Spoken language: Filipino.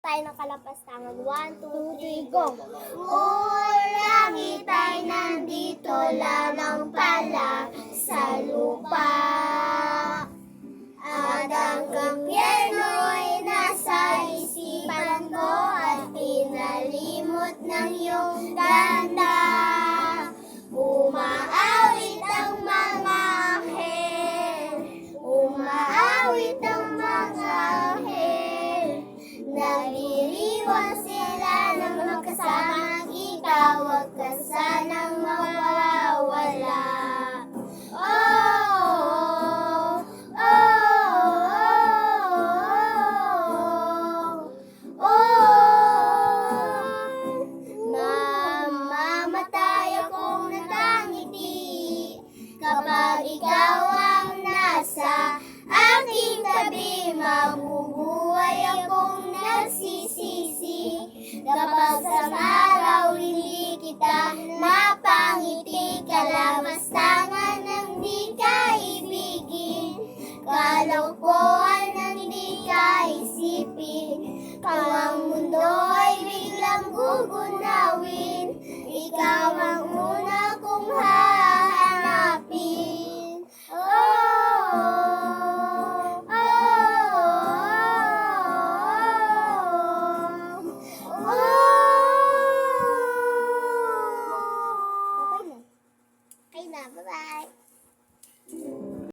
Tayo ng kalapastangan. 1, 2, 3, go! Langit ay nandito lamang pala sa lupa, at ang impyerno'y nasa isipan ko at pinalimot ng iyong ganda. Umaawit ang mga anghel, umaawit ang mga anghel, nagdiriwang sila ng magkasamang ikaw, wag ka sanang mawawala. Oh, oh, oh, oh. Mamamatay akong natangiti kapag ikaw ang nasa aking tabi. Mabubuhay akong nagsisisi kapag sa araw hindi kita napangiti. Kalapastangan ng di ka ibigin, kalungkuhan ng di ka isipin, kung ang mundo ay biglang gugulo.